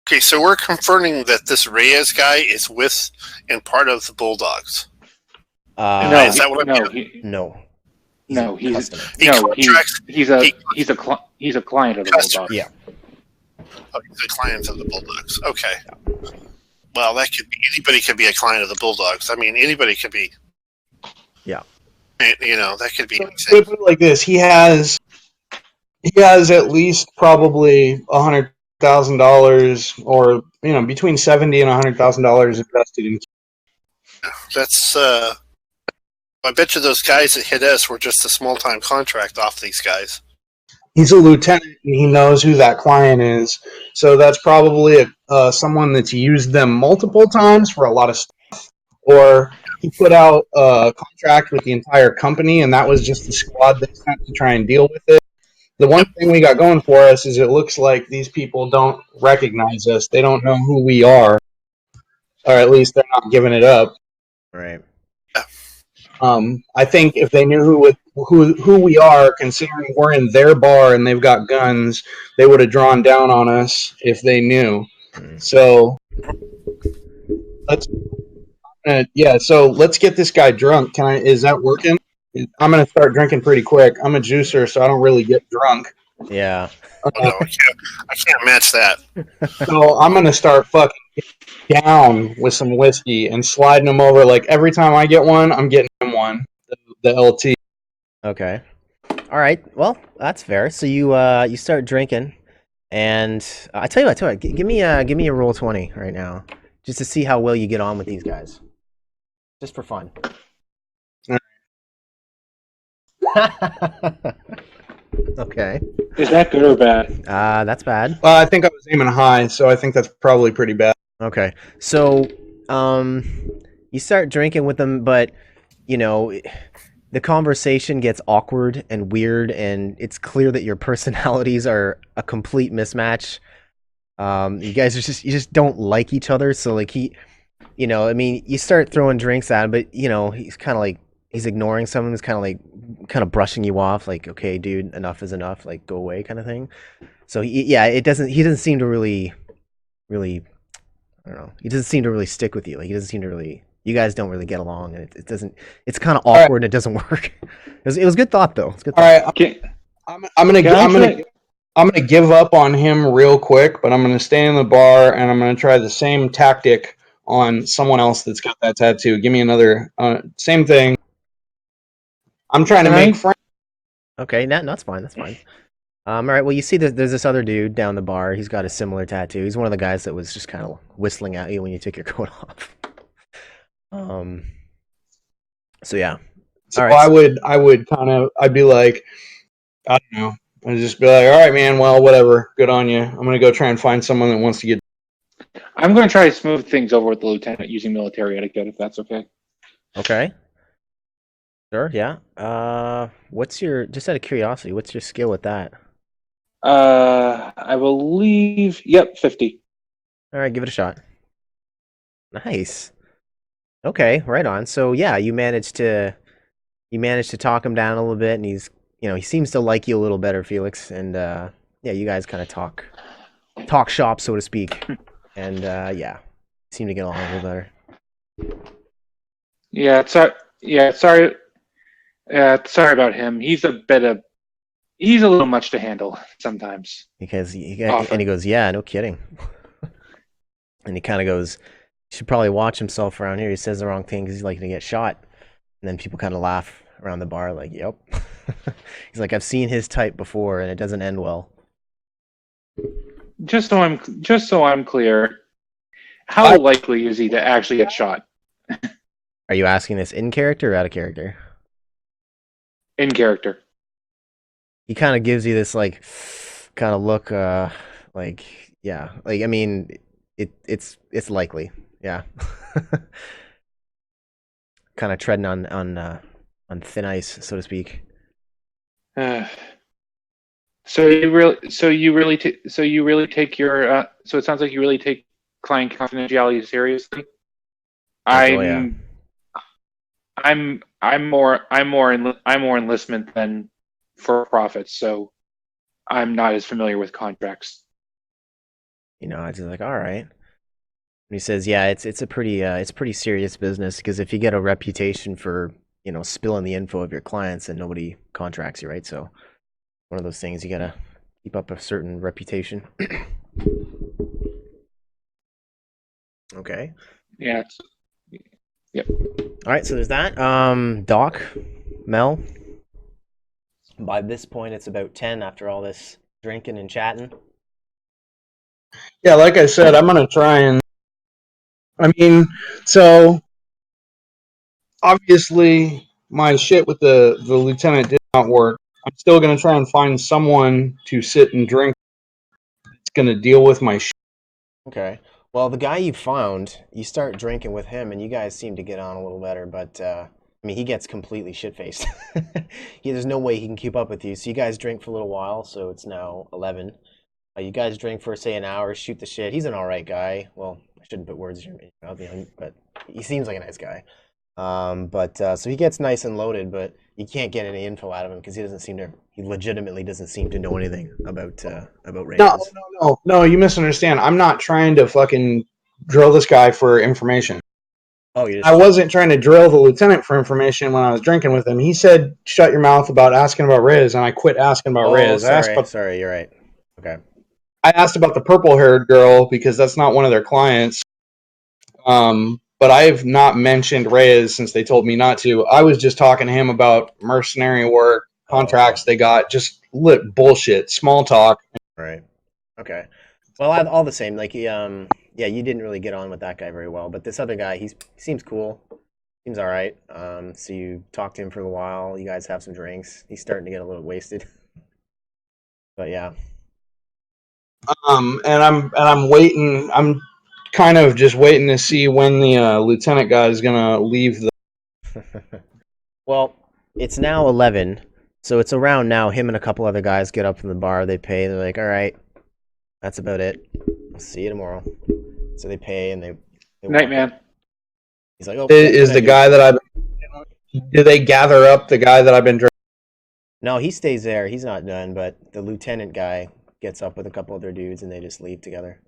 Okay, so we're confirming that this Reyes guy is with and part of the Bulldogs. No, Is that what I'm he's a client of the Bulldogs. Yeah. Oh, he's a client of the Bulldogs. Okay. Well, that could be anybody. Could be a client of the Bulldogs. I mean, anybody could be. Yeah. That could be. So, put it like this: he has at least probably $100,000, or between $70,000 and $100,000 invested in. That's. I bet you those guys that hit us were just a small-time contract off these guys. He's a lieutenant, and he knows who that client is. So that's probably someone that's used them multiple times for a lot of stuff. Or he put out a contract with the entire company, and that was just the squad they sent to try and deal with it. The one thing we got going for us is it looks like these people don't recognize us. They don't know who we are. Or at least they're not giving it up. Right. I think if they knew who we are, considering we're in their bar and they've got guns, they would have drawn down on us if they knew. So let's get this guy drunk. Is that working? I'm gonna start drinking pretty quick. I'm a juicer, so I don't really get drunk. Yeah. No, I can't match that. So I'm gonna start fucking down with some whiskey and sliding them over. Like every time I get one, I'm getting him one. The LT. Okay. All right. Well, that's fair. So you start drinking, and I tell you what. Give me a roll 20 right now, just to see how well you get on with these guys, just for fun. Okay. Is that good or bad? That's bad. I think I was aiming high, so I think that's probably pretty bad. Okay. So, you start drinking with them, but the conversation gets awkward and weird, and it's clear that your personalities are a complete mismatch. You guys you just don't like each other. So like you start throwing drinks at him, but he's kind of like he's ignoring someone. He's kind of brushing you off, like, okay, dude, enough is enough, like go away, kind of thing. So he doesn't seem to really, I don't know. He doesn't seem to really stick with you. Like he doesn't seem to really. You guys don't really get along, and it doesn't. It's kind of awkward, and it doesn't work. It was good thought, though. It's good. All right, I'm gonna give up on him real quick, but I'm gonna stay in the bar, and I'm gonna try the same tactic on someone else that's got that tattoo. Give me another same thing. I'm trying to make friends. Okay, that's fine. That's fine. All right. Well, you see, there's this other dude down the bar. He's got a similar tattoo. He's one of the guys that was just kind of whistling at you when you took your coat off. So yeah. So right. I'd be like, I don't know. I'd just be like, all right, man. Well, whatever. Good on you. I'm gonna go try and find someone that wants to get. I'm gonna try to smooth things over with the lieutenant using military etiquette, if that's okay. Okay. Sure. Yeah. What's your? Just out of curiosity, what's your skill with that? I believe. Yep, 50. All right, give it a shot. Nice. Okay, right on. So yeah, you managed to talk him down a little bit, and he seems to like you a little better, Felix. And yeah, you guys kind of talk shop, so to speak. And yeah, seem to get along a little better. Yeah, sorry about him. He's a little much to handle sometimes. Because he goes, yeah, no kidding. And he kind of goes, you should probably watch himself around here. He says the wrong thing because he's likely to get shot. And then people kind of laugh around the bar like, yep. He's like, I've seen his type before, and it doesn't end well. Just so I'm clear, how likely is he to actually get shot? Are you asking this in character or out of character? In character. He kind of gives you this like kind of look, like, yeah, like, I mean, it's likely, yeah. Kind of treading on thin ice, so to speak. So you really take your so it sounds like you really take client confidentiality seriously. I'm more enlistment than for profit, so I'm not as familiar with contracts. It's just like, all right. And he says, yeah, it's a pretty serious business because if you get a reputation for spilling the info of your clients, then nobody contracts you, right? So one of those things you gotta keep up a certain reputation. Okay. Yeah. All right, so there's that. Doc, Mel. By this point, it's about 10 after all this drinking and chatting. Yeah, like I said, I'm gonna try and. I mean, so obviously my shit with the lieutenant did not work. I'm still gonna try and find someone to sit and drink. It's gonna deal with my shit. Okay. Well, the guy you found, you start drinking with him, and you guys seem to get on a little better. But I mean, he gets completely shit faced. There's no way he can keep up with you. So you guys drink for a little while. So it's now 11. You guys drink for say an hour, shoot the shit. He's an all right guy. Well, I shouldn't put words in your mouth, but he seems like a nice guy. So he gets nice and loaded, but you can't get any info out of him because he legitimately doesn't seem to know anything about Reyes. No, you misunderstand. I'm not trying to fucking drill this guy for information. Oh, you I wasn't trying to drill the lieutenant for information when I was drinking with him. He said, "Shut your mouth about asking about Riz," and I quit asking about Riz. Sorry, you're right. Okay. I asked about the purple-haired girl because that's not one of their clients. But I've not mentioned Reyes since they told me not to. I was just talking to him about mercenary work, contracts they got, just lit bullshit, small talk. Right. Okay. Well, all the same, like yeah, you didn't really get on with that guy very well, but this other guy, he seems cool, seems all right. So you talk to him for a while. You guys have some drinks. He's starting to get a little wasted, but yeah. And I'm waiting. I'm kind of just waiting to see when the lieutenant guy is gonna leave the. Well, it's now 11, so it's around now. Him and a couple other guys get up from the bar. They pay. They're like, all right, that's about it. I'll see you tomorrow. So they pay and they Night, man. He's like, oh, Is the guy that I've. Do they gather up the guy that I've been drinking? No, he stays there. He's not done, but the lieutenant guy gets up with a couple other dudes and they just leave together.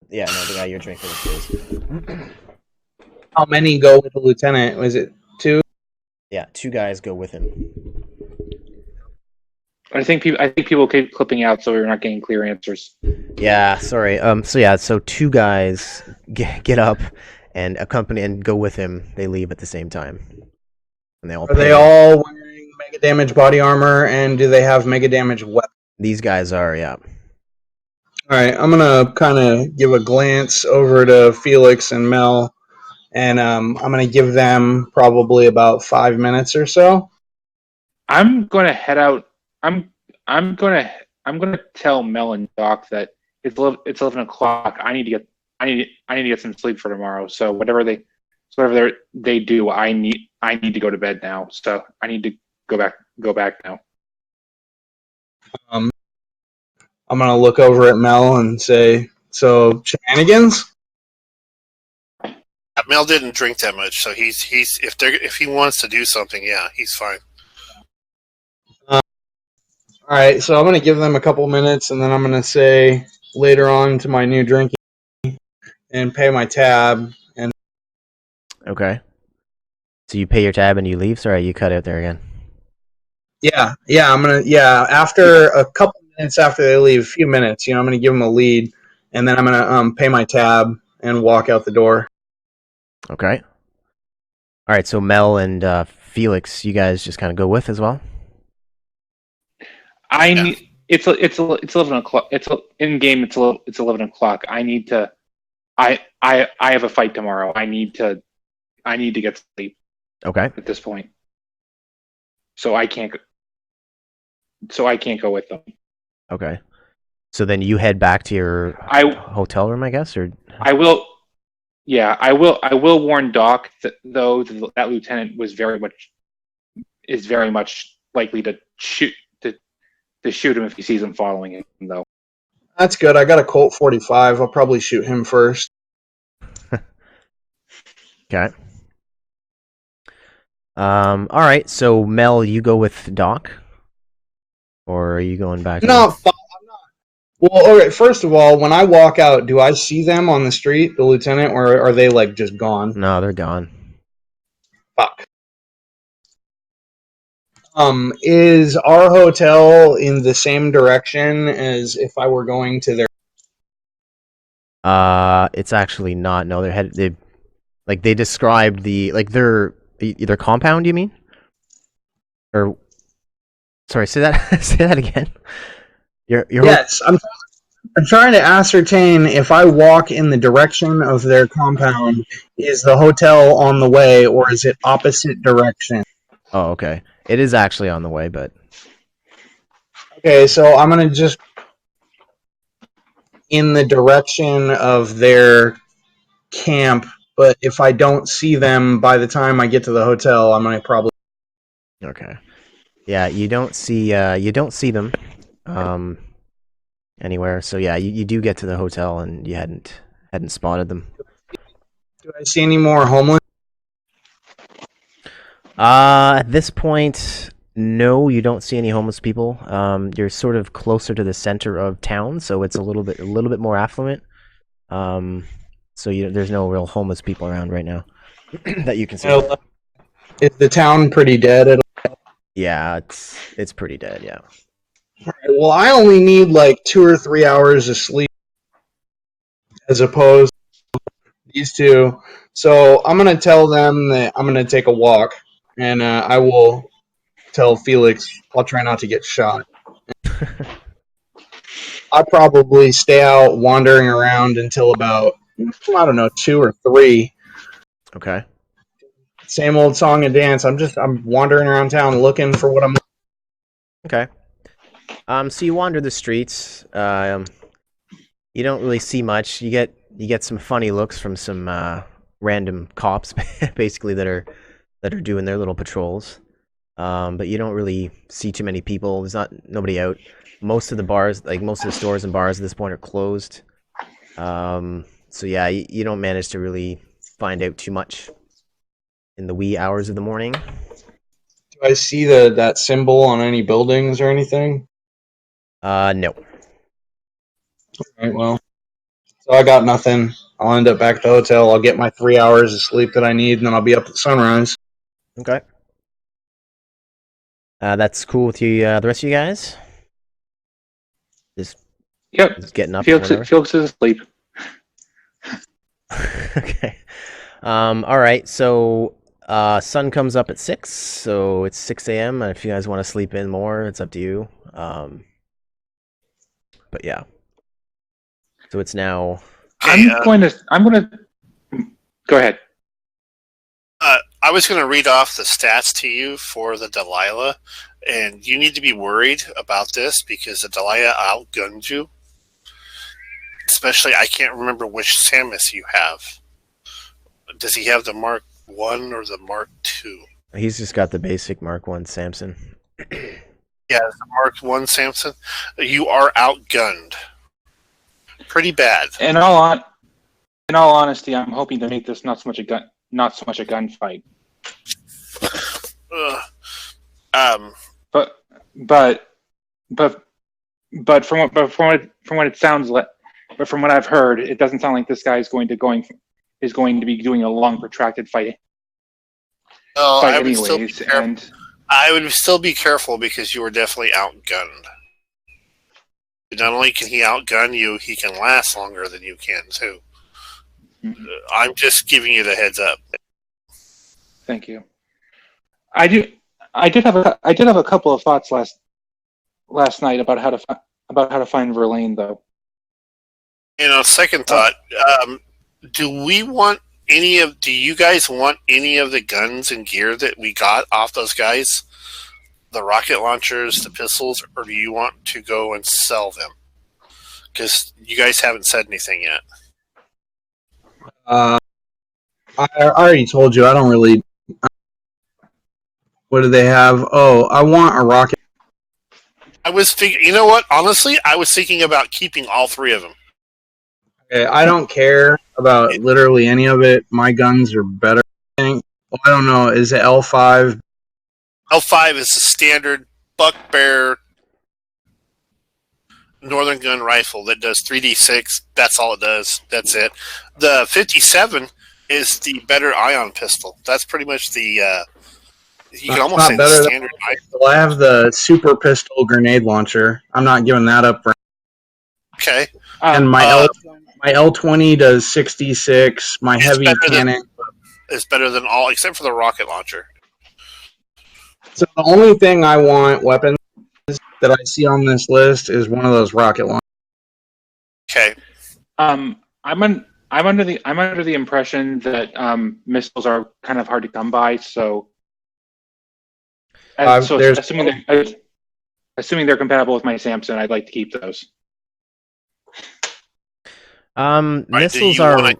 Yeah, no, the guy you're drinking with stays. How many go with the lieutenant? Was it 2? Yeah, 2 guys go with him. I think people keep clipping out, so we're not getting clear answers. Yeah, sorry. So 2 guys get up and accompany and go with him. They leave at the same time, and they all. Are they all wearing mega damage body armor, and do they have mega damage weapons? These guys are, yeah. All right, I'm gonna kind of give a glance over to Felix and Mel, and I'm gonna give them probably about 5 minutes or so. I'm going to head out. I'm going to tell Mel and Doc that it's 11 o'clock. I need to get some sleep for tomorrow. So whatever they do, I need to go to bed now. So I need to go back now. I'm gonna look over at Mel and say, "So shenanigans." Mel didn't drink that much, so he's if he wants to do something, yeah, he's fine. All right, so I'm going to give them a couple minutes, and then I'm going to say later on to my new drinking and pay my tab. And Okay. So you pay your tab and you leave? Sorry, you cut out there again. Yeah, I'm going to, after a couple minutes after they leave, a few minutes, I'm going to give them a lead, and then I'm going to pay my tab and walk out the door. Okay. All right, so Mel and Felix, you guys just kind of go with as well? It's 11 o'clock. It's in game. It's 11 o'clock. I need to. I have a fight tomorrow. I need to get sleep. Okay. At this point, so I can't go with them. Okay. So then you head back to your hotel room, I guess, or I will. Yeah, I will. I will warn Doc that that lieutenant is very much likely to shoot him if he sees him following him, though. That's good. I got a Colt 45. I'll probably shoot him first. Okay. All right. So Mel, you go with Doc, or are you going back? No, I'm not. Well, all right. First of all, when I walk out, do I see them on the street, the lieutenant, or are they like just gone? No, they're gone. Fuck. Is our hotel in the same direction as if I were going to their? It's actually not. No, they described their compound. You mean? Or sorry, say that say that again. Your Yes, I'm trying to ascertain if I walk in the direction of their compound, is the hotel on the way or is it opposite direction? Oh, okay. It is actually on the way, but Okay, so I'm gonna just in the direction of their camp, but if I don't see them by the time I get to the hotel, I'm gonna probably. okay. Yeah, you don't see them anywhere. So yeah, you do get to the hotel and you hadn't spotted them. Do I see any more homeless? At this point, no, you don't see any homeless people. You're sort of closer to the center of town, so it's a little bit more affluent. So there's no real homeless people around right now that you can see. Is the town pretty dead? Yeah, it's pretty dead. Yeah. Well, I only need like 2 or 3 hours of sleep as opposed to these two. So I'm going to tell them that I'm going to take a walk, and I will tell Felix I'll try not to get shot. I'll probably stay out wandering around until about, I don't know, 2 or 3. Okay. Same old song and dance. I'm wandering around town looking for what I'm. Okay. So you wander the streets. You don't really see much. You get some funny looks from some random cops, basically that are doing their little patrols. But you don't really see too many people. There's nobody out. Most of the bars, like most of the stores and bars at this point, are closed. So yeah, you don't manage to really find out too much in the wee hours of the morning. Do I see that symbol on any buildings or anything? No. All right, well, so I got nothing. I'll end up back at the hotel. I'll get my 3 hours of sleep that I need, and then I'll be up at sunrise. Okay. That's cool with you. The rest of you guys. Yep. Just getting up. Felix is asleep. Okay. All right. So, sun comes up at 6, so it's 6 a.m. And if you guys want to sleep in more, it's up to you. But yeah. So it's now. I'm going to. Go ahead. I was going to read off the stats to you for the Delilah, and you need to be worried about this because the Delilah outgunned you. Especially, I can't remember which Samus you have. Does he have the Mark 1 or the Mark 2? He's just got the basic Mark 1 Samson. Yeah, the Mark 1 Samson. You are outgunned. Pretty bad. In all honesty, I'm hoping to make this not so much a gunfight. But from what it sounds like, but from what I've heard, it doesn't sound like this guy is going to be doing a long protracted fight. I would still be careful. I would still be careful because you were definitely outgunned. Not only can he outgun you, he can last longer than you can too. Mm-hmm. I'm just giving you the heads up. Thank you. I did have a couple of thoughts last night about how to find Verlaine, though. Second thought, do you guys want any of the guns and gear that we got off those guys? The rocket launchers, the pistols, or do you want to go and sell them? Because you guys haven't said anything yet. I already told you I don't really. What do they have? Oh, I want a rocket. I was thinking. You know what? Honestly, I was thinking about keeping all 3 of them. Okay, I don't care about literally any of it. My guns are better. I don't know. Is it L5? L5 is the standard buck bear. Northern Gun rifle that does 3d6. That's all it does. That's it. The 57 is the better ion pistol. That's pretty much the you can almost say the better standard. Well, I have the super pistol grenade launcher. I'm not giving that up for. Okay. And my L20 does 66. My heavy cannon is better than all except for the rocket launcher. So the only thing I want weapons that I see on this list is one of those rocket launchers. Okay. I'm under the impression that missiles are kind of hard to come by. So, assuming they're compatible with my Samson, I'd like to keep those. Missiles are.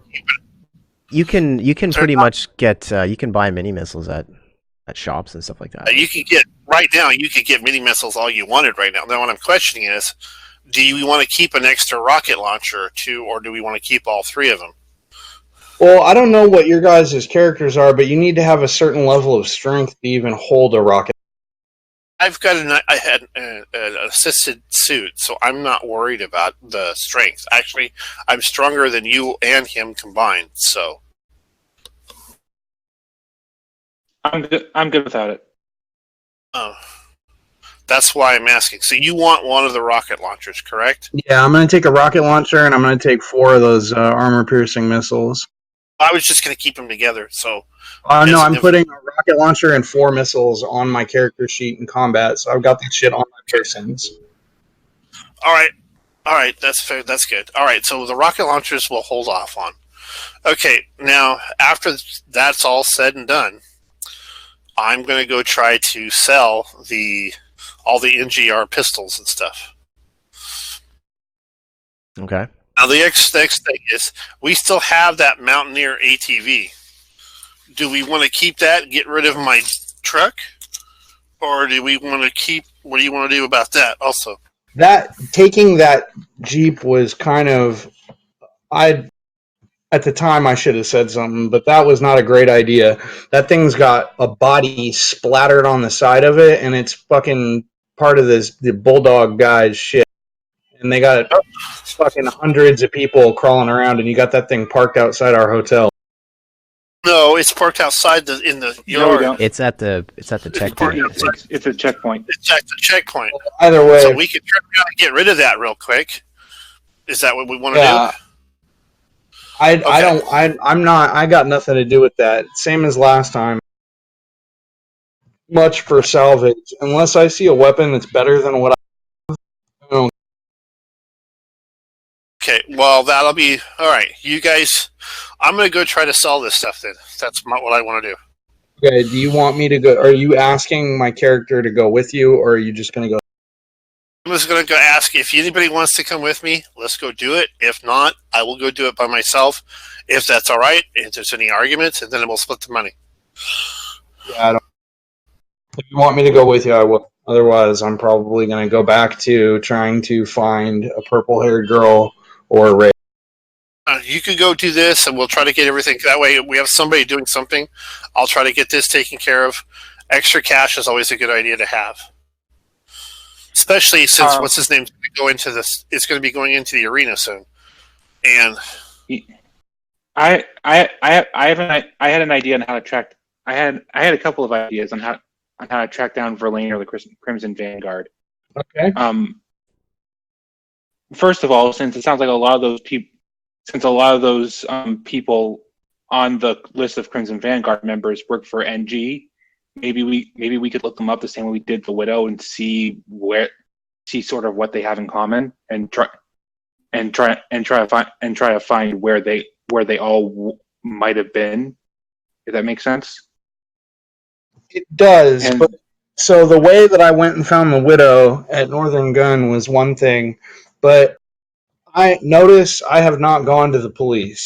You can pretty much get you can buy mini missiles at shops and stuff like that. You can get right now. You could get mini missiles all you wanted right now. Now, what I'm questioning is, do you want to keep an extra rocket launcher or two, or do we want to keep all three of them? Well, I don't know what your guys' characters are, but you need to have a certain level of strength to even hold a rocket. I've got I had an assisted suit, so I'm not worried about the strength. Actually, I'm stronger than you and him combined. So I'm good without it. Oh, that's why I'm asking. So you want one of the rocket launchers, correct? Yeah, I'm going to take a rocket launcher, and I'm going to take 4 of those armor-piercing missiles. I was just going to keep them together. So no, I'm putting a rocket launcher and 4 missiles on my character sheet in combat, so I've got that shit on my persons. All right, that's fair. That's good. All right, so the rocket launchers we'll hold off on. Okay, now after that's all said and done, I'm going to go try to sell all the NGR pistols and stuff. Okay. Now the next thing is we still have that Mountaineer ATV. Do we want to keep that and get rid of my truck? Or do we want to keep, what do you want to do about that also? Taking that Jeep was kind of, at the time I should have said something, but that was not a great idea. That thing's got a body splattered on the side of it, and it's fucking part of the Bulldog guy's shit. And they got fucking hundreds of people crawling around, and you got that thing parked outside our hotel. No, it's parked outside in the yard. No, it's at the checkpoint. It's a checkpoint. It's at the checkpoint. Well, either way, so we could turn around and get rid of that real quick. Is that what we want to do? I got nothing to do with that. Same as last time. Much for salvage. Unless I see a weapon that's better than what I don't. Okay, well, that'll be... All right, you guys... I'm going to go try to sell this stuff then. That's what I want to do. Okay, do you want me to go... Are you asking my character to go with you, or are you just going to go... I'm just going to go ask if anybody wants to come with me, let's go do it. If not, I will go do it by myself, if that's all right, if there's any arguments, and then we'll split the money. Yeah, I don't... If you want me to go with you, I will. Otherwise, I'm probably going to go back to trying to find a purple-haired girl or a Ray. You could go do this, and we'll try to get everything. That way, we have somebody doing something. I'll try to get this taken care of. Extra cash is always a good idea to have, especially since what's his name's going to go into this. It's going to be going into the arena soon, and I had an idea on how to track. I had a couple of ideas on how to track down Verlaine or the Crimson Vanguard. Okay. First of all, since it sounds like a lot of those people on the list of Crimson Vanguard members work for NG, maybe we could look them up the same way we did the Widow and see sort of what they have in common and try to find where they all might have been. If that makes sense. It does. But, so the way that I went and found the Widow at Northern Gun was one thing, but I notice I have not gone to the police.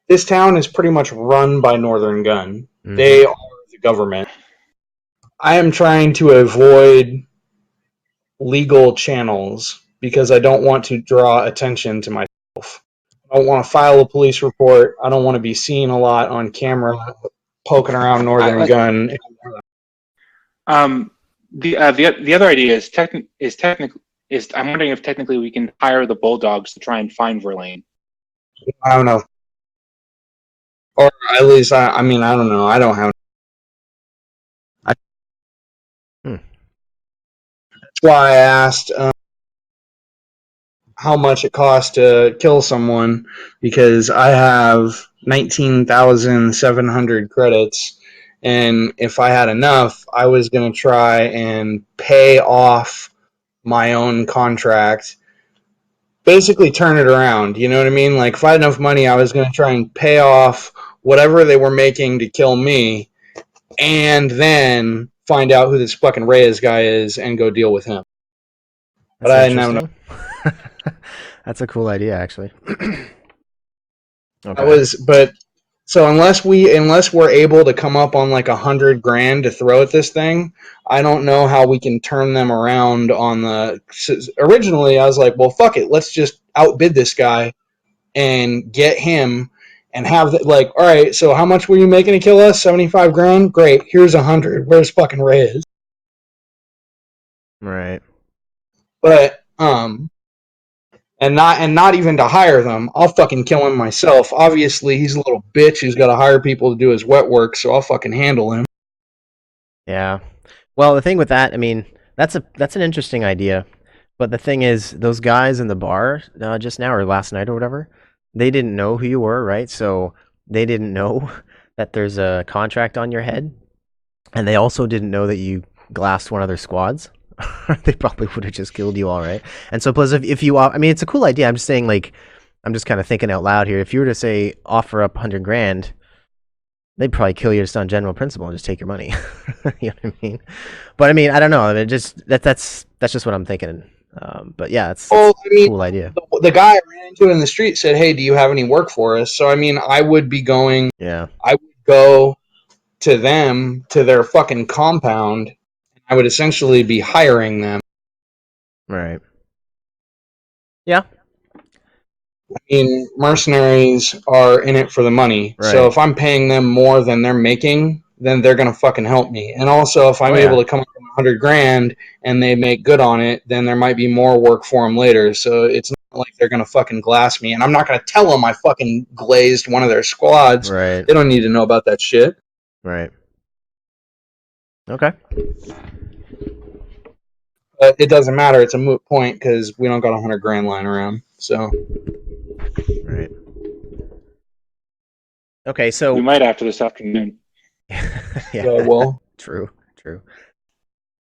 This town is pretty much run by Northern Gun. Mm-hmm. They are the government. I am trying to avoid legal channels because I don't want to draw attention to myself. I don't want to file a police report. I don't want to be seen a lot on camera poking around Northern Gun. The other idea is technically Is I'm wondering if technically we can hire the Bulldogs to try and find Verlaine. I don't know. Or at least, I mean, I don't know. I don't have. That's why I asked how much it costs to kill someone, because I have 19,700 credits, and if I had enough, I was going to try and pay off my own contract. Basically, turn it around. You know what I mean? Like, if I had enough money, I was going to try and pay off whatever they were making to kill me, and then find out who this fucking Reyes guy is and go deal with him. But I didn't have enough. That's a cool idea, actually. Okay. So unless we're able to come up on like $100,000 to throw at this thing, I don't know how we can turn them around on the. Originally, I was like, well, fuck it, let's just outbid this guy and get him and have all right. So how much were you making to kill us? $75,000. Great. Here's 100. Where's fucking Reyes? Right. But and not even to hire them. I'll fucking kill him myself. Obviously, he's a little bitch who's got to hire people to do his wet work, so I'll fucking handle him. Yeah. Well, the thing with that, I mean, that's an interesting idea. But the thing is, those guys in the bar just now or last night or whatever, they didn't know who you were, right? So they didn't know that there's a contract on your head, and they also didn't know that you glassed one of their squads. They probably would have just killed you all right. And so plus if you, I mean, it's a cool idea. I'm just saying, like, I'm just kind of thinking out loud here. If you were to say offer up $100,000, they'd probably kill you just on general principle and just take your money. You know what I mean? But I mean, I don't know. I mean, just that's just what I'm thinking. But yeah, it's a cool idea. The guy I ran into in the street said, "Hey, do you have any work for us?" So I mean, I would be going. Yeah. I would go to them, to their fucking compound. I would essentially be hiring them. Right. Yeah. I mean, mercenaries are in it for the money. Right. So if I'm paying them more than they're making, then they're going to fucking help me. And also, if I'm able to come up with $100,000 and they make good on it, then there might be more work for them later. So it's not like they're going to fucking glass me. And I'm not going to tell them I fucking glazed one of their squads. Right. They don't need to know about that shit. Right. Okay. But it doesn't matter. It's a moot point because we don't got $100,000 lying around. So. Right. Okay, so we might after this afternoon. Yeah. Well. True.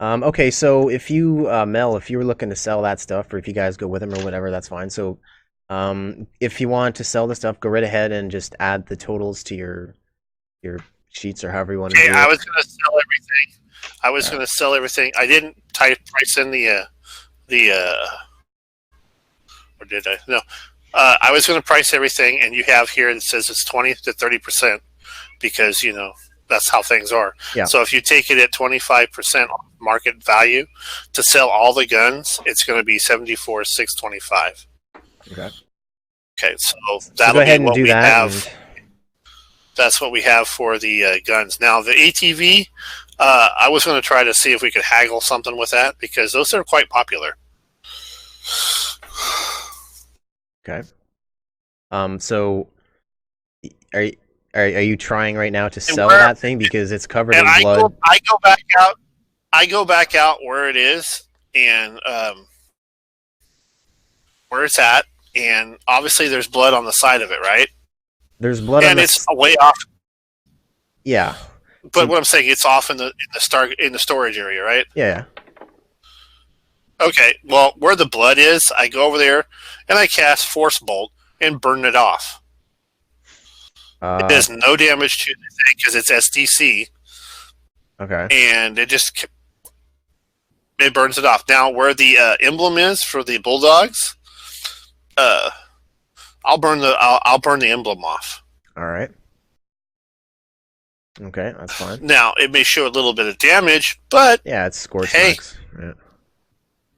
Okay, so if you, Mel, if you were looking to sell that stuff, or if you guys go with him or whatever, that's fine. So, if you want to sell the stuff, go right ahead and just add the totals to your sheets or however you want to do it. I was going to sell everything. I didn't type price in or did I? No. I was going to price everything, and you have here it says it's 20 to 30% because, you know, that's how things are. Yeah. So if you take it at 25% market value to sell all the guns, it's going to be $74,625. Okay. Okay, so So that'll go ahead be and what do we that. have. That's what we have for the guns. Now the ATV, I was going to try to see if we could haggle something with that because those are quite popular. Okay. So are you trying right now to sell that thing because it's covered in blood? I go back out where it is and where it's at, and obviously there's blood on the side of it, right? There's blood on and the it's way off. Yeah. But what I'm saying, it's off in the storage area, right? Yeah. Okay. Well, where the blood is, I go over there and I cast Force Bolt and burn it off. It does no damage to the thing because it's SDC. Okay. And it burns it off. Now, where the emblem is for the Bulldogs, I'll burn the emblem off. All right. Okay, that's fine. Now, it may show a little bit of damage, but yeah, it's scorch marks. Yeah.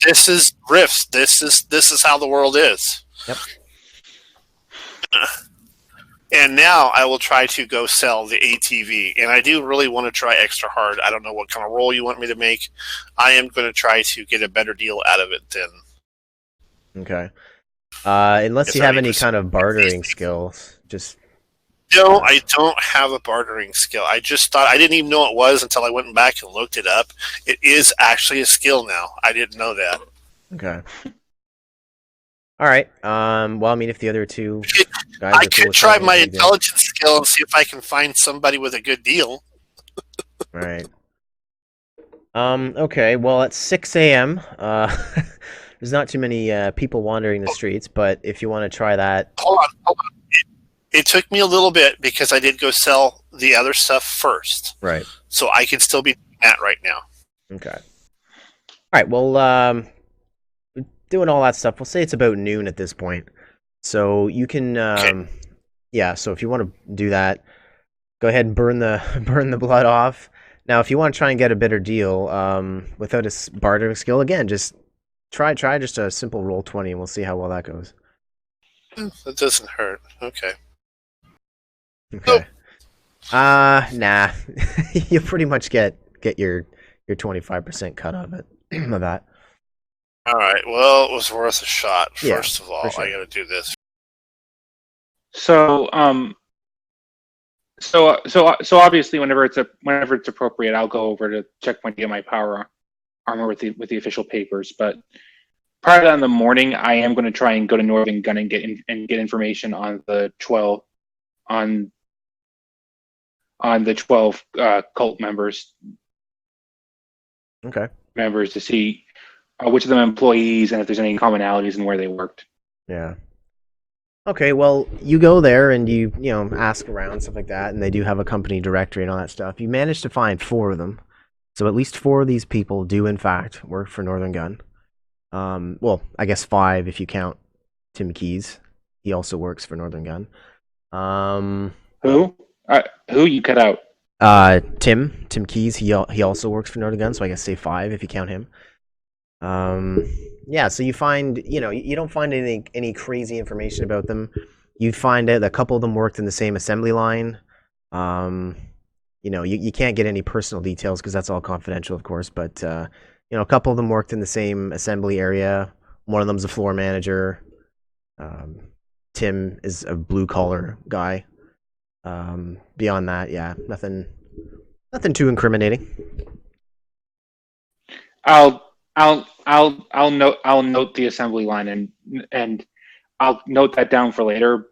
This is Rifts. This is how the world is. Yep. And now I will try to go sell the ATV. And I do really want to try extra hard. I don't know what kind of roll you want me to make. I am going to try to get a better deal out of it Okay. Unless Yes, you I have need any to kind of bartering see- skills, just No, I don't have a bartering skill. I just thought I didn't even know it was until I went back and looked it up. It is actually a skill now. I didn't know that. okay. All right. Well, I mean, if the other two guys I are cool could with try trying it, my you do. intelligence skill and see if I can find somebody with a good deal. Right. Okay. Well, it's 6 a.m. There's not too many people wandering the streets, but if you want to try that, Hold on. It took me a little bit because I did go sell the other stuff first, right? so I can still be doing that right now. Okay. All right. Well, doing all that stuff. We'll say it's about noon at this point, so you can, yeah. So if you want to do that, go ahead and burn the burn the blood off. Now, if you want to try and get a better deal, without a bartering skill, again, just try just a simple roll 20, and we'll see how well that goes. That doesn't hurt. Okay. Okay. Nah. You pretty much get your 25% cut of it of that. All right. Well, it was worth a shot. Yeah, First of all, for sure. I got to do this. So so obviously whenever it's appropriate, I'll go over to Checkpoint to get my power armor with the official papers. But prior to that in the morning, I am going to try and go to Northern Gun and get information on the 12 on the 12 cult members Okay. to see which of them employees and if there's any commonalities and where they worked. Yeah. Okay, well, you go there and you ask around, stuff like that, and they do have a company directory and all that stuff. You manage to find 4 of them. So at least 4 of these people do, in fact, work for Northern Gun. Well, I guess 5 if you count Tim Keys. He also works for Northern Gun. Who you cut out? Tim Keys, he also works for Northern Gun, so I guess say 5 if you count him. Yeah, so you find, you don't find any crazy information about them. You find out that a couple of them worked in the same assembly line. You can't get any personal details because that's all confidential, of course, but a couple of them worked in the same assembly area. One of them's a floor manager. Tim is a blue collar guy. Beyond that, yeah, nothing too incriminating. I'll note the assembly line and I'll note that down for later.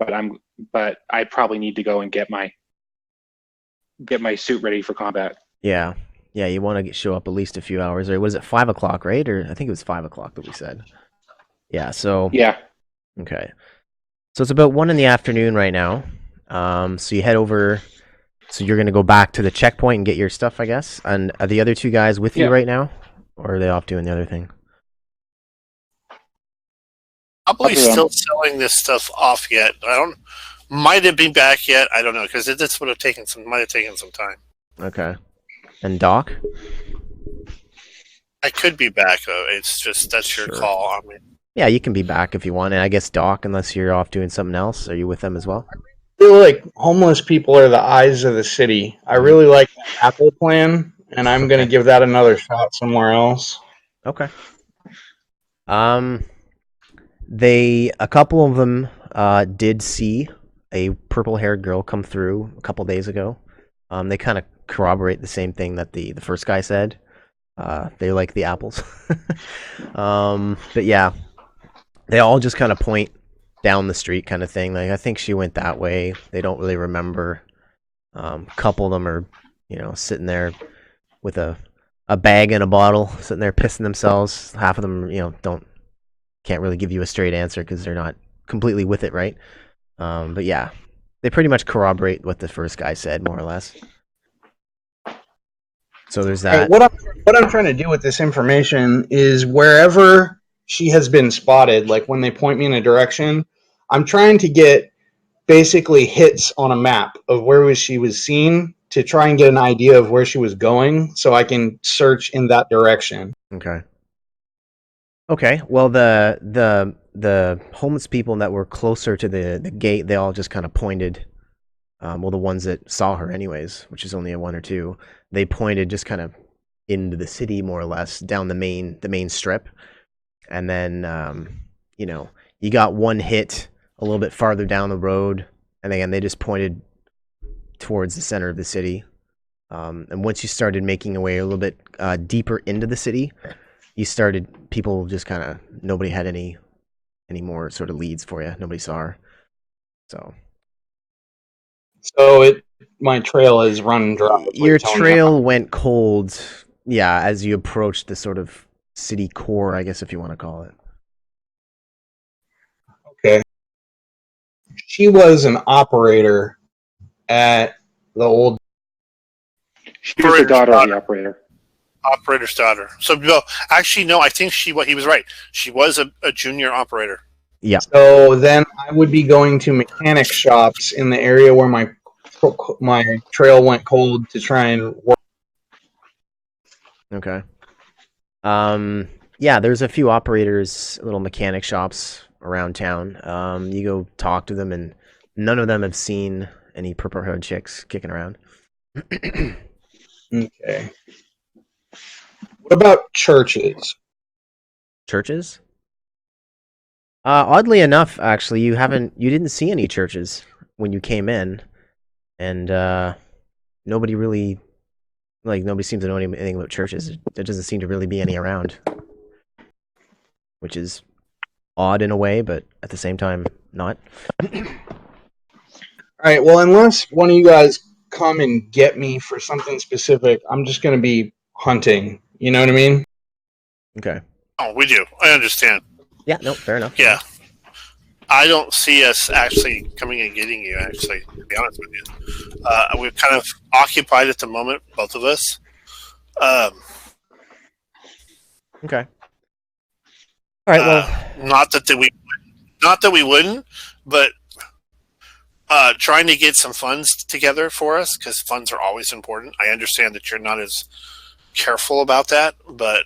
But I probably need to go and get my suit ready for combat. Yeah, you want to show up at least a few hours, or was it 5 o'clock, right? Or I think it was 5 o'clock that we said. Yeah. So Yeah. okay. So it's about 1 in the afternoon right now. So you head over. So you're gonna go back to the checkpoint and get your stuff, I guess. And are the other 2 guys with you Yeah. right now, or are they off doing the other thing? Probably Up to them. still selling this stuff off yet. Might have been back yet. I don't know because this would have taken might have taken some time. Okay. And Doc? I could be back though. It's just that's your Sure. call. I mean, Yeah, you can be back if you want. And I guess Doc, unless you're off doing something else, are you with them as well? I feel like homeless people are the eyes of the city. I really like the Apple plan, and I'm going to give that another shot somewhere else. Okay. A couple of them did see a purple-haired girl come through a couple days ago. They kind of corroborate the same thing that the first guy said. They like the apples. But yeah, they all just kind of point down the street kind of thing. Like, I think she went that way. They don't really remember. A couple of them are, sitting there with a bag and a bottle, sitting there pissing themselves. Half of them, can't really give you a straight answer because they're not completely with it, right? But yeah, they pretty much corroborate what the first guy said, more or less. So there's that. What I'm trying to do with this information is wherever she has been spotted, like when they point me in a direction, I'm trying to get basically hits on a map of where she was seen to try and get an idea of where she was going so I can search in that direction. Okay. Well, the homeless people that were closer to the gate, they all just kind of pointed. Well, the ones that saw her, anyways, which is only a 1 or 2, they pointed just kind of into the city, more or less, down the main strip, and then you know, you got one hit a little bit farther down the road, and again, they just pointed towards the center of the city. And once you started making your way a little bit deeper into the city, people just kind of, nobody had any more sort of leads for you. Nobody saw her. So my trail is run dry. is what your you're telling me. trail went cold, yeah, as you approached the sort of city core, I guess, if you want to call it. Okay. She was an operator at the old. She was the daughter of the operator. Operator's daughter. So, no, actually, no. I think he was right. She was a junior operator. Yeah. So then I would be going to mechanic shops in the area where my trail went cold to try and work. Okay. Yeah, there's a few operators, little mechanic shops around town. You go talk to them, and none of them have seen any purple haired chicks kicking around. Okay. What about churches? Churches? Oddly enough, actually, you didn't see any churches when you came in, and nobody seems to know anything about churches. There doesn't seem to really be any around, which is odd in a way, but at the same time, not. All right. Well, unless one of you guys come and get me for something specific, I'm just going to be hunting. You know what I mean? Okay. Oh, we do. I understand. Yeah. No. Fair enough. Yeah. I don't see us actually coming and getting you, actually, to be honest with you. We're kind of occupied at the moment, both of us. Okay. All right. Well, not that we wouldn't, but trying to get some funds together for us, because funds are always important. I understand that you're not as careful about that, but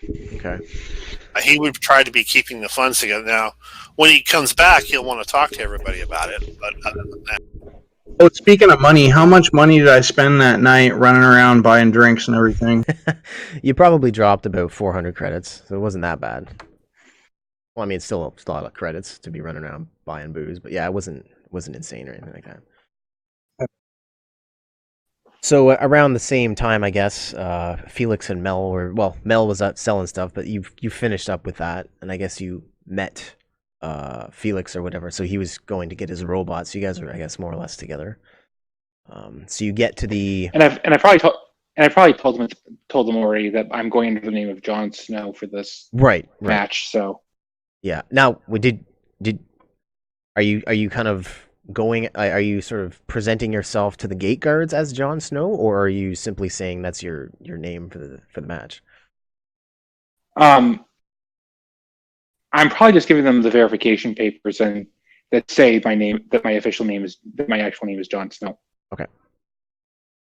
okay. he would try to be keeping the funds together. Now, when he comes back, he'll want to talk to everybody about it. But other than that, Oh, speaking of money, how much money did I spend that night running around buying drinks and everything? You probably dropped about 400 credits, so it wasn't that bad. Well, I mean, it's still a lot of credits to be running around buying booze, but yeah, it wasn't insane or anything like that. So around the same time, I guess, Felix and Mel Mel was out selling stuff, but you finished up with that, and I guess you met Felix or whatever. So he was going to get his robot. So you guys are, I guess, more or less together. So you get to the and I probably told them already that I'm going under the name of Jon Snow for this right match. So yeah. Now, are you kind of going? Are you sort of presenting yourself to the gate guards as Jon Snow, or are you simply saying that's your name for the match? I'm probably just giving them the verification papers and that say that my actual name is Jon Snow. Okay.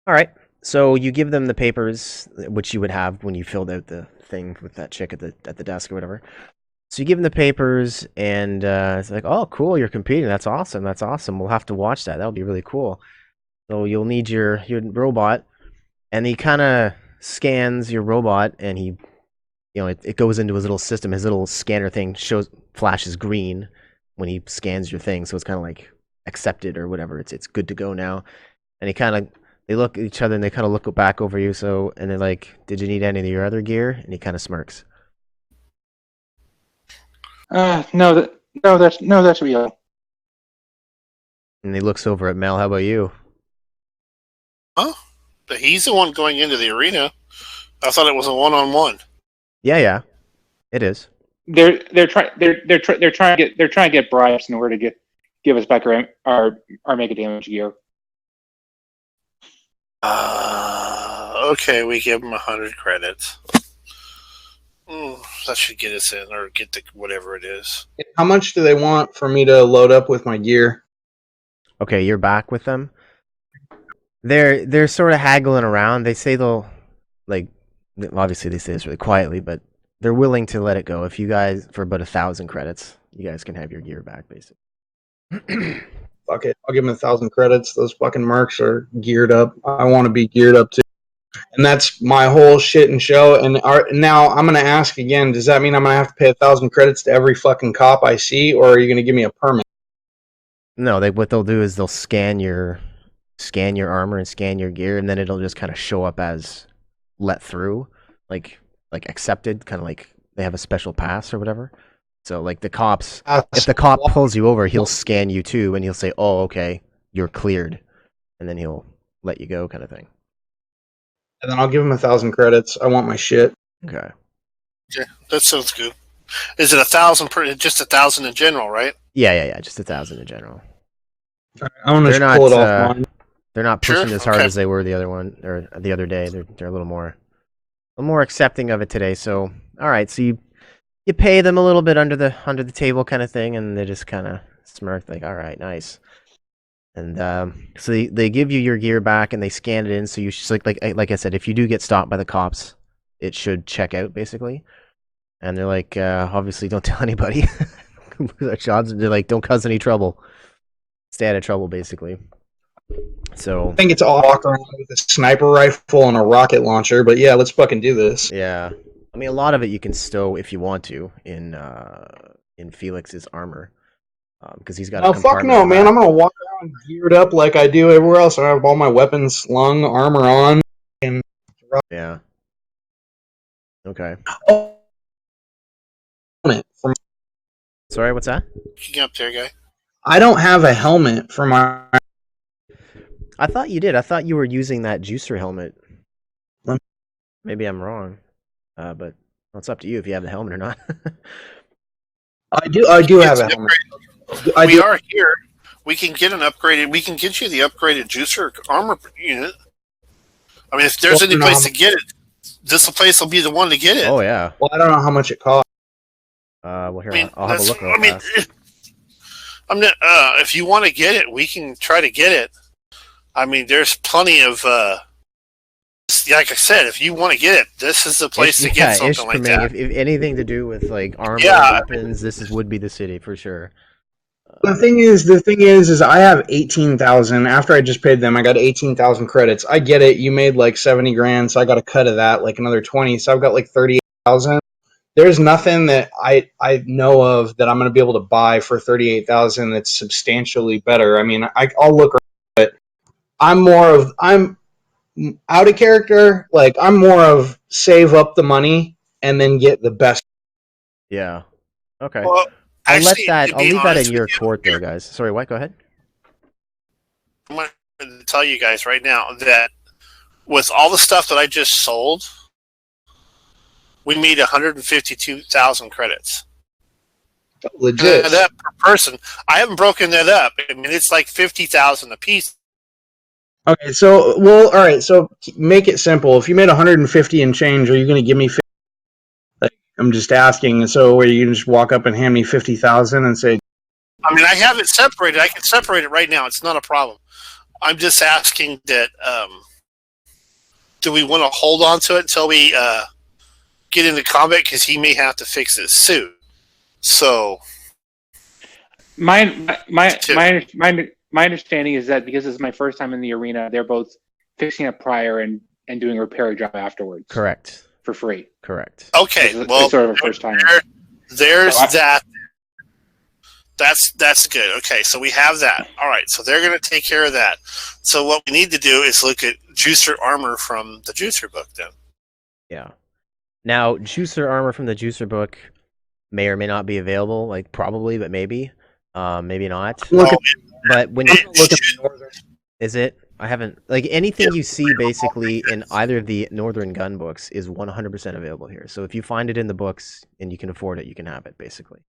All right. So you give them the papers, which you would have when you filled out the thing with that chick at the desk or whatever. So you give them the papers, and it's like, oh, cool, you're competing. That's awesome. That's awesome. We'll have to watch that. That'll be really cool. So you'll need your robot, and he kind of scans your robot, and he, it goes into his little system. His little scanner thing flashes green when he scans your thing. So it's kind of like accepted or whatever. It's good to go now. And they look at each other and they kind of look back over you. So, and they're like, did you need any of your other gear? And he kind of smirks. No, that should be all. And he looks over at Mel. How about you? huh? But he's the one going into the arena. I thought it was a one-on-one. Yeah, it is. They're trying to get bribes in order to give us back our mega damage gear. Okay, we give him 100 credits. That should get us in, or get the whatever it is. How much do they want for me to load up with my gear? Okay, you're back with them. They're sort of haggling around. They say they'll, like, obviously they say this really quietly, but they're willing to let it go. If you guys, for about 1,000 credits, you guys can have your gear back, basically. Fuck it. I'll give them 1,000 credits. Those fucking mercs are geared up. I want to be geared up too. And that's my whole shit and show. And now I'm gonna ask again. Does that mean I'm gonna have to pay 1,000 credits to every fucking cop I see, or are you gonna give me a permit? No, what they'll do is they'll scan your armor and scan your gear, and then it'll just kind of show up as let through, like accepted, kind of like they have a special pass or whatever. So like the cops, if the cop pulls you over, he'll scan you too, and he'll say, "Oh, okay, you're cleared," and then he'll let you go, kind of thing. And then I'll give him 1,000 credits. I want my shit. Okay. Yeah, that sounds good. Is it 1,000 per? Just 1,000 in general, right? Yeah. Just 1,000 in general. I want to pull it off mine. They're not pushing Sure, as hard okay. as they were the other day. They're a little more accepting of it today. So all right, so you pay them a little bit under the table kind of thing, and they just kind of smirk like, all right, nice. And so they give you your gear back and they scan it in. So you should like I said, if you do get stopped by the cops, it should check out basically. And they're like, obviously, don't tell anybody. Lose our jobs. They're like, don't cause any trouble. Stay out of trouble, basically. So I think it's all walk around with a sniper rifle and a rocket launcher. But yeah, let's fucking do this. yeah, I mean, a lot of it you can stow if you want to in Felix's armor, because he's got. Oh fuck no, man! I'm gonna walk around geared up like I do everywhere else. I have all my weapons slung, armor on, and yeah. Okay. From Sorry, what's that? Keep up there, guy. I don't have a helmet for my. I thought you did. I thought you were using that juicer helmet. What? Maybe I'm wrong, but well, it's up to you if you have the helmet or not. I do have a helmet. We are here. We can get an upgraded. We can get you the upgraded juicer armor unit. I mean, if there's any place to get it, this place will be the one to get it. Oh yeah. Well, I don't know how much it costs. Well, here I mean, I'll have a look. Real fast. I'm not. If you want to get it, we can try to get it. I mean, there's plenty of. Like I said, if you want to get it, this is the place to get something like that. If anything to do with like armor, Yeah. weapons, would be the city for sure. The thing is, I have 18,000. After I just paid them, I got 18,000 credits. I get it. You made like 70 grand, so I got a cut of that, like another 20. So I've got like 38,000. There's nothing that I know of that I'm going to be able to buy for 38,000 that's substantially better. I mean, I'll look around, but I'm out of character. Like, I'm more of save up the money and then get the best. Yeah. Okay. Well, I'll actually, leave that in your court there, guys. Sorry, what? Go ahead. I'm going to tell you guys right now that with all the stuff that I just sold, we made 152,000 credits. Legit. That per person. I haven't broken that up. I mean, it's like 50,000 a piece. Okay, so all right. So make it simple. If you made 150 and change, are you going to give me 50? Like, I'm just asking. So where you can just walk up and hand me 50,000 and say, I mean, I have it separated. I can separate it right now. It's not a problem. I'm just asking that. Do we want to hold on to it until we get into combat? Because he may have to fix his suit. So, My understanding is that because this is my first time in the arena, they're both fixing it prior and doing a repair job afterwards. Correct. For free. Correct. okay, It's sort of a first time. there's So that. That's good. Okay, so we have that. All right, so they're going to take care of that. So what we need to do is look at Juicer armor from the Juicer book then. Yeah. Now, juicer armor from the juicer book may or may not be available. Like probably, but maybe. Maybe not. look Oh, But when it you should- is it? I haven't like anything you see basically in either of the Northern Gun books is 100% available here. So if you find it in the books and you can afford it, you can have it basically.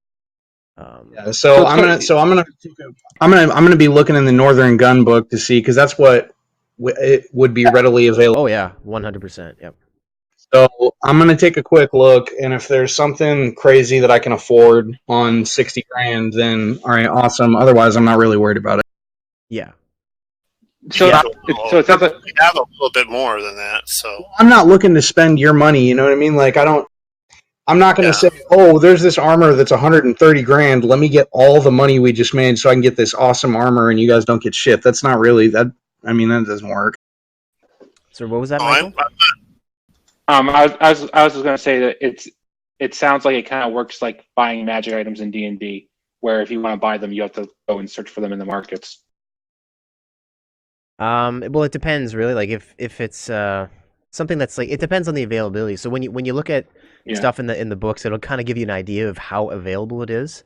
yeah, so I'm gonna be looking in the Northern Gun book to see, because that's what it would be readily available. Oh yeah, 100%. Yep. So I'm gonna take a quick look, and if there's something crazy that I can afford on 60 grand, then all right, awesome. Otherwise, I'm not really worried about it. Yeah. So, Yeah. So it sounds like we have a little bit more than that. So I'm not looking to spend your money. You know what I mean? Like I'm not going to say, oh, there's this armor that's 130 grand. Let me get all the money we just made so I can get this awesome armor, and you guys don't get shit. That's not really that. I mean, that doesn't work. So what was that, Oh, Michael? I was just going to say that it sounds like it kind of works like buying magic items in D&D, where if you want to buy them, you have to go and search for them in the markets. Well, it depends really. Like if it's something that's like, it depends on the availability. So when you look at Yeah. stuff in the books, it'll kind of give you an idea of how available it is.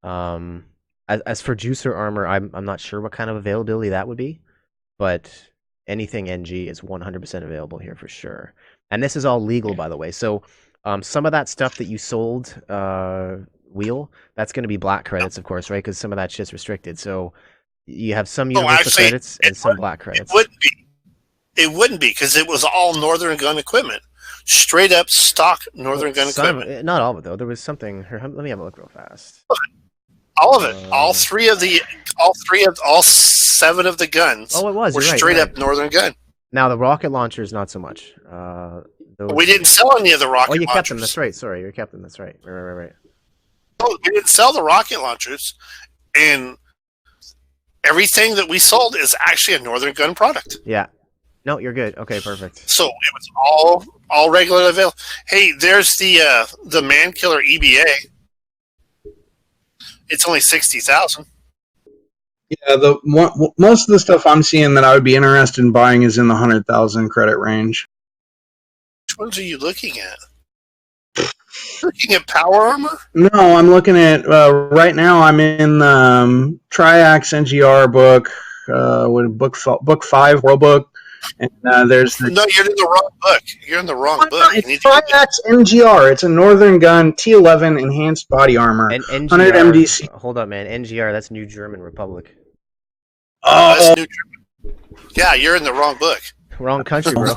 As for juicer armor, I'm not sure what kind of availability that would be, but anything NG is 100% available here for sure. And this is all legal, by the way. So some of that stuff that you sold, Wheel, that's going to be black credits, of course, right? Because some of that shit's restricted. So you have some universal actually, credits and some black credits. It wouldn't be because it was all Northern Gun equipment, straight up stock Northern Gun equipment. Not all of it though. There was something. Here, let me have a look real fast. All of it, all 7 of the guns. Oh, it was. Were You're right, straight you're up Northern Gun. Now the rocket launchers, not so much. We didn't sell any of the rocket Oh, you launchers. kept them. That's right. Sorry, you kept them. That's right. Right. Oh, we didn't sell the rocket launchers, and everything that we sold is actually a Northern Gun product. Yeah. No, you're good. Okay, perfect. So it was all regularly available. Hey, there's the Man Killer EBA. It's only 60,000. Yeah, most of the stuff I'm seeing that I would be interested in buying is in the 100,000 credit range. Which ones are you looking at? Looking at power armor? No, I'm looking at right now. I'm in Triax NGR book, with book 5 World Book, and there's the. No, you're in the wrong book. You're in the wrong book. It's Triax NGR. It's a Northern Gun T11 enhanced body armor. And NGR, 100 MDC. Hold up, man. NGR, that's New German Republic. Oh, That's New German. Yeah, you're in the wrong book. Wrong country, bro.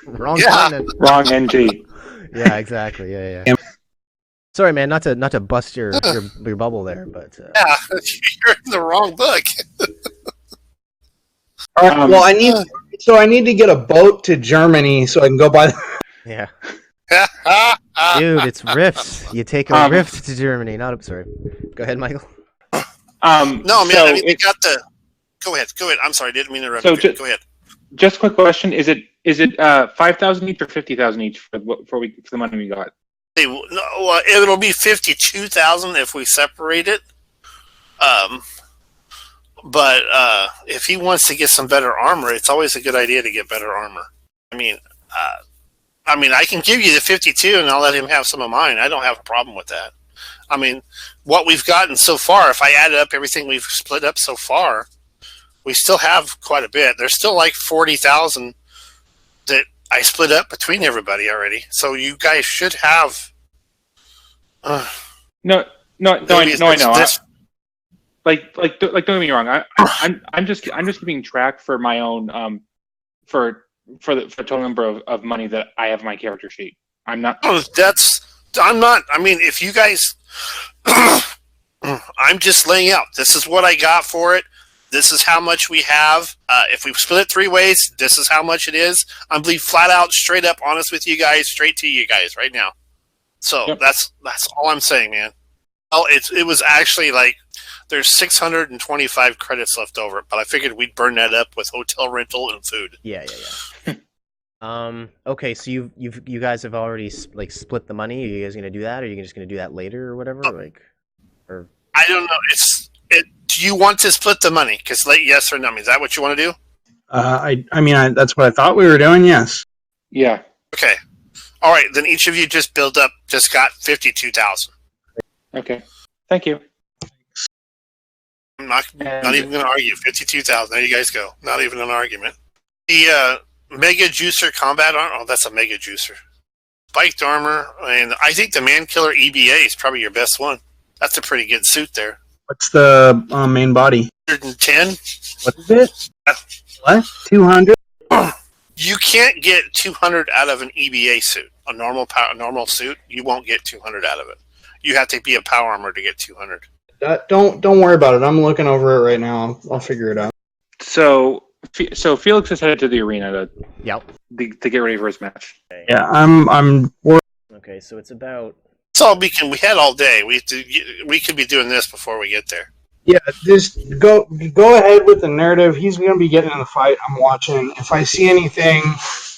Wrong Yeah. continent. Wrong NG. Yeah, exactly. Yeah. Sorry, man. Not to bust your bubble there, but Yeah, you're in the wrong book. all right, well, I need to get a boat to Germany so I can go buy. yeah. Dude, it's Rift. You take a Rift to Germany. Sorry. Go ahead, Michael. No, man. So I mean, you got the. Go ahead. I'm sorry, I didn't mean to interrupt. So you. Go ahead. just a quick question: Is it 5,000 each or 50,000 each for the money we got? Hey, no, it'll be 52,000 if we separate it. But if he wants to get some better armor, it's always a good idea to get better armor. I mean, I can give you the 52 and I'll let him have some of mine. I don't have a problem with that. I mean, what we've gotten so far, if I added up everything we've split up so far, we still have quite a bit. There's still like 40,000 that I split up between everybody already. So you guys should have. No, I know. This, Don't get me wrong. I'm just keeping track for my own for the total number of money that I have in my character sheet. I'm not. I'm not. I mean, if you guys, I'm just laying out. This is what I got for it. This is how much we have. If we split it 3 ways, this is how much it is. I'm being flat out, straight up, honest with you guys, straight to you guys right now. So Yep. that's all I'm saying, man. Well, it was actually like there's 625 credits left over, but I figured we'd burn that up with hotel rental and food. Yeah. Okay, so you guys have already split the money. Are you guys gonna do that? Or are you just gonna do that later or whatever? I don't know. Do you want to split the money? Because yes or no. Is that what you want to do? That's what I thought we were doing. Yes. Yeah. Okay. All right. Then each of you just got 52,000. Okay. Thank you. I'm not even going to argue. 52,000. There you guys go. Not even an argument. The Mega Juicer Combat Armor. Oh, that's a Mega Juicer. Spiked Armor. And I think the Man Killer EBA is probably your best one. That's a pretty good suit there. What's the main body? 110. What is it? What? 200? You can't get 200 out of an EBA suit. A normal suit, you won't get 200 out of it. You have to be a power armor to get 200. Don't worry about it. I'm looking over it right now. I'll figure it out. So Felix is headed to the arena Yep. to get ready for his match. Yeah, I'm. Okay, so it's about. That's all we had all day. We could be doing this before we get there. Yeah, just go ahead with the narrative. He's going to be getting in the fight. I'm watching. If I see anything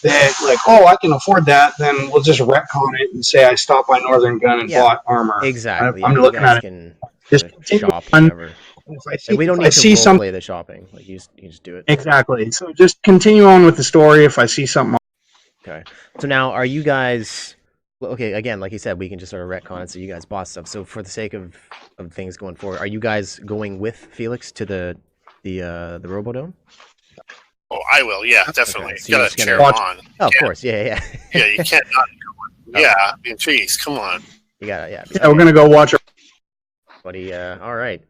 that like, oh, I can afford that, then we'll just retcon it and say I stopped by Northern Gun and Yeah, bought armor. Exactly. I'm Yeah, looking you guys at it. can Just kinda continue shop on. whatever. If I see, Like, we don't if I need to see role something, play the shopping. Like you just do it. exactly. So just continue on with the story. If I see something, Okay. So now, are you guys? Well, okay. Again, like you said, we can just sort of retcon it so you guys bought stuff. So for the sake of things going forward, are you guys going with Felix to the Robodome? Oh, I will. Yeah, definitely. Okay, so You you're gotta just cheer gonna- him on. Oh, of course. Yeah, yeah. Yeah, you can't not. Oh. Yeah, I mean, jeez, come on. You gotta, yeah. yeah, we're going to go watch. Buddy. All right.